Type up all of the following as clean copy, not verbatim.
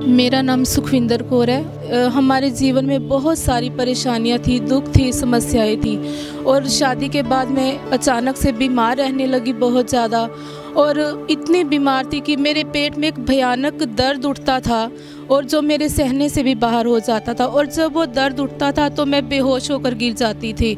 मेरा नाम सुखविंदर कौर है। हमारे जीवन में बहुत सारी परेशानियां थी, दुख थी, समस्याएं थी और शादी के बाद मैं अचानक से बीमार रहने लगी बहुत ज़्यादा। और इतनी बीमार थी कि मेरे पेट में एक भयानक दर्द उठता था और जो मेरे सहने से भी बाहर हो जाता था। और जब वो दर्द उठता था तो मैं बेहोश होकर गिर जाती थी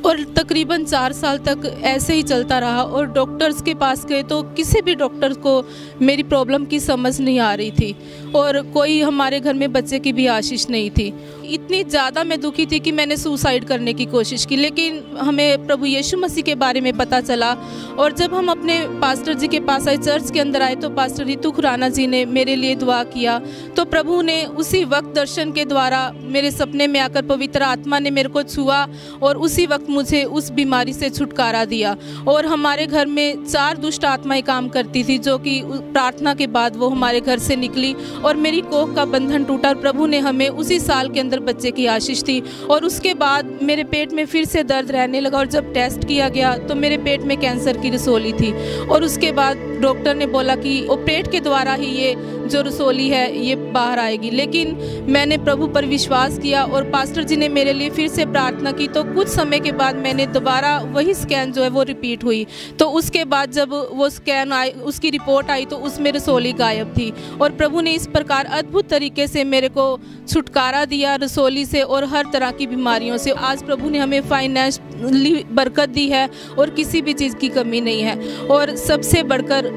और तकरीबन 4 साल तक ऐसे ही चलता रहा। और डॉक्टर्स के पास गए तो किसी भी डॉक्टर को मेरी प्रॉब्लम की समझ नहीं आ रही थी और कोई हमारे घर में बच्चे की भी आशीष नहीं थी। इतनी ज़्यादा मैं दुखी थी कि मैंने सुसाइड करने की कोशिश की, लेकिन हमें प्रभु यीशु मसीह के बारे में पता चला। और जब हम अपने पास्टर जी के पास आए, चर्च के अंदर आए, तो पास्टर रितु खुराना जी ने मेरे लिए दुआ किया। तो प्रभु ने उसी वक्त दर्शन के द्वारा मेरे सपने में आकर पवित्र आत्मा ने मेरे को छुआ और उसी वक्त मुझे उस बीमारी से छुटकारा दिया। और हमारे घर में 4 दुष्ट आत्माएं काम करती थी, जो कि प्रार्थना के बाद वो हमारे घर से निकली और मेरी कोख का बंधन टूटा। और प्रभु ने हमें उसी साल के अंदर बच्चे की आशीष दी। और उसके बाद मेरे पेट में फिर से दर्द रहने लगा और जब टेस्ट किया गया तो मेरे पेट में कैंसर की रसोली थी। और उसके बाद डॉक्टर ने बोला कि ऑपरेट के द्वारा ही ये जो रसोली है ये बाहर आएगी। लेकिन मैंने प्रभु पर विश्वास किया और पास्टर जी ने मेरे लिए फिर से प्रार्थना की। तो कुछ समय के बाद मैंने दोबारा वही स्कैन जो है वो रिपीट हुई। तो उसके बाद जब वो स्कैन आई, उसकी रिपोर्ट आई, तो उसमें रसोली गायब थी। और प्रभु ने इस प्रकार अद्भुत तरीके से मेरे को छुटकारा दिया रसोली से और हर तरह की बीमारियों से। आज प्रभु ने हमें फाइनेंशियली बरकत दी है और किसी भी चीज़ की कमी नहीं है। और सबसे बढ़कर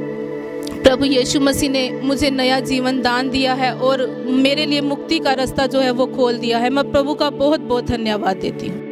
प्रभु यीशु मसीह ने मुझे नया जीवन दान दिया है और मेरे लिए मुक्ति का रास्ता जो है वो खोल दिया है। मैं प्रभु का बहुत बहुत धन्यवाद देती हूँ।